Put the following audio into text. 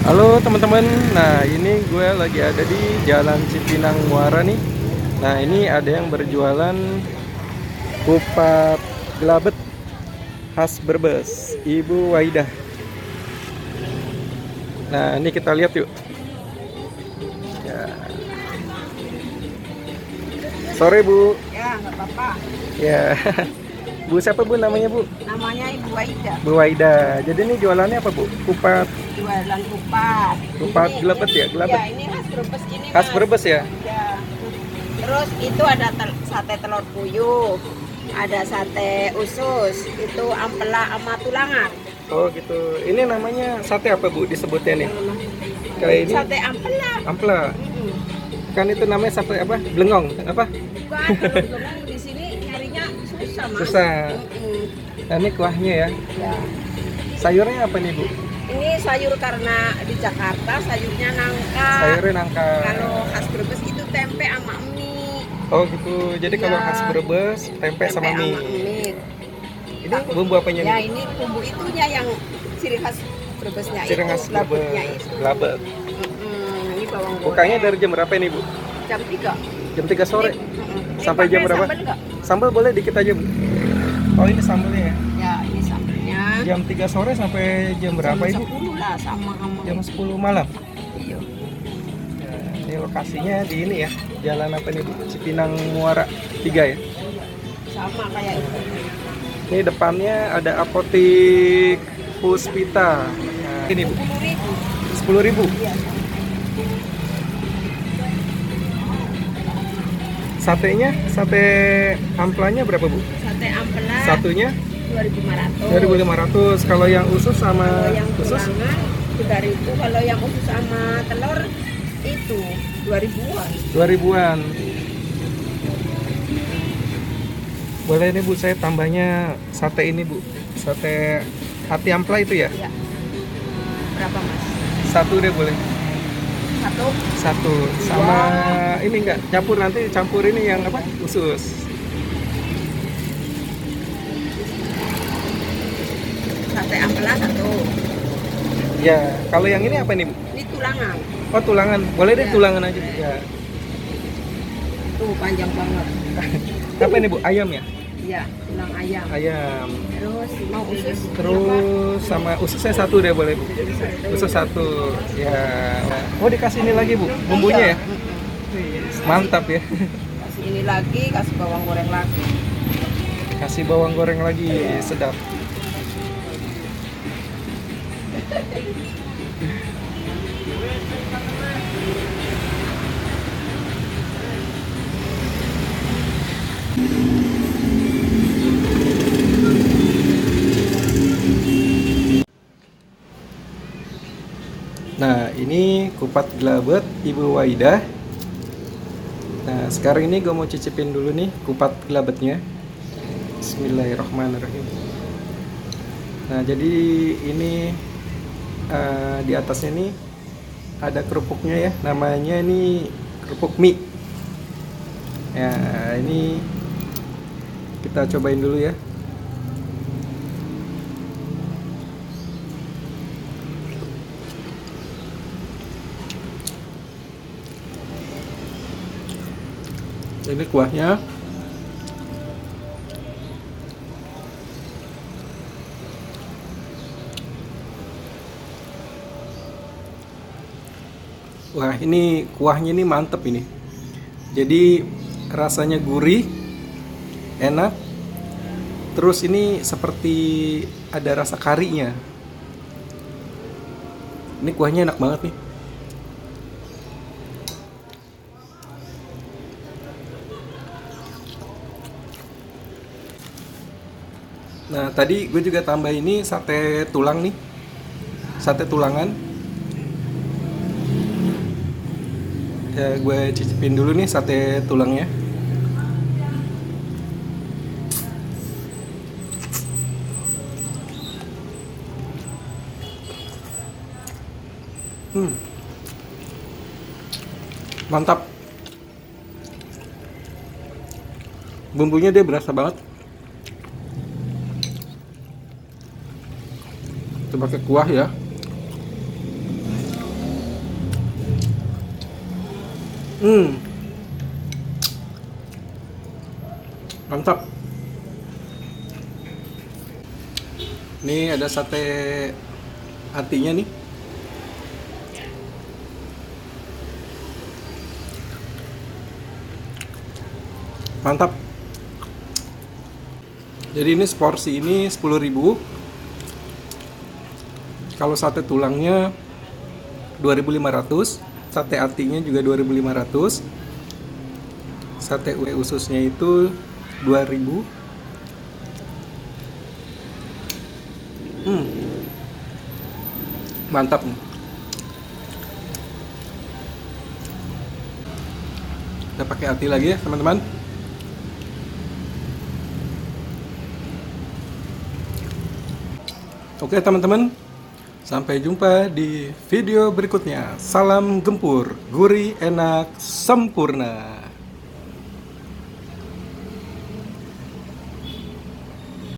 Halo teman-teman, nah ini gue lagi ada di Jalan Cipinang Muara nih. Nah ini ada yang berjualan kupat gelabet khas Brebes, Ibu Waidah. Nah ini kita lihat yuk. Ya. Sore Bu. Ya, nggak apa-apa. Ya. Bu siapa Bu namanya Bu? Namanya Ibu Aida. Bu Waidah. Jadi ini jualannya apa Bu? Kupat. Jualan kupat. Kupat Ini- gelabet ya? Gelabet. Ya, ini khas Brebes ini. Khas Mas. Brebes ya? Ya. Terus itu ada sate telur puyuh, ada sate usus, itu ampela sama tulangan. Oh gitu. Ini namanya sate apa Bu disebutnya nih? Kayak ini Sate ampela. ampela. Kan itu namanya sate apa? Blengong apa? Bukan, kalau ngomong di sini nyarinya susah, Mas. Susah. Mm-mm. Nah, ini kuahnya ya. Ya. Sayurnya apa nih Bu? Ini sayur karena di Jakarta sayurnya nangka. Sayurnya nangka. Kalau khas Brebes itu tempe sama mie. Oh gitu. Jadi kalau Ya. khas Brebes tempe sama mie. Ini bumbu apanya Ya, nih? ini bumbu itunya yang ciri khas Brebesnya Ciri itu, khas labutnya Brebes. itu. Gelabet. Ini bawang goreng. Bukanya dari jam berapa ini Bu? jam 3. Jam 3 sore. Ini Sampai jam pakai berapa? Sambal nggak? Sambal boleh dikit aja Bu. Oh ini sambalnya ya. Ya, ini sambalnya. Jam 3 sore sampai jam berapa Jam Ibu? 10 lah sama kamu. Jam 10 malam. Iya. Ya, ini lokasinya di ini ya. Jalan apa nih Bu? Cipinang Muara 3 ya. Sama kayak itu. Ini depannya ada apotik Puspita. Nah, ini Bu, 10.000. 10.000. Iya. Satenya, sate amplanya berapa Bu? Sate ampela Satunya 2.500. 2.500. Kalau yang usus sama Kalau yang usus tulangan 3.000. Kalau yang usus sama telur itu 2.000-an. 2.000-an. Boleh nih Bu, saya tambahnya sate ini Bu. Sate hati ampla itu ya? Ya. Berapa, Mas? Satu deh boleh. Satu. Sama ini enggak campur ini yang apa? Usus. Sate ampela 1. Ya, kalau yang ini apa nih Bu? Ini tulangan. Oh tulangan, boleh deh Ya. tulangan aja. Ya. Tuh panjang banget. Apa ini Bu? Ayam ya? Iya, tulang ayam. Ayam. Terus mau usus. Terus sama ususnya satu deh boleh Bu. Usus satu. Ya. Oh dikasih ini lagi Bu, bumbunya ya? Mantap ya. Kasih ini lagi, kasih bawang goreng lagi. Kasih bawang goreng lagi, sedap. Nah, ini kupat gelabet Ibu Waidah. Nah, sekarang ini gue mau cicipin dulu nih kupat gelabetnya. Bismillahirrahmanirrahim. Nah, jadi ini di atasnya nih ada kerupuknya ya. Namanya ini kerupuk mie. Ya, ini kita cobain dulu ya. Ini kuahnya wah ini kuahnya ini mantep ini. Jadi rasanya gurih, enak. Terus ini seperti ada rasa karinya. Ini kuahnya enak banget nih. Nah tadi gue juga tambah ini sate tulang nih. Sate tulangan. Ya gue cicipin dulu nih sate tulangnya. Mantap. Bumbunya dia berasa banget. Coba pakai kuah ya. Mantap. Ini ada sate hatinya nih. Mantap. Jadi ini seporsi ini 10.000. Kalau sate tulangnya 2.500, sate hatinya juga 2.500. Sate ususnya itu 2.000. Mantap nih. Kita pakai hati lagi ya teman-teman. Oke teman-teman, sampai jumpa di video berikutnya. Salam gempur, gurih, enak, sempurna.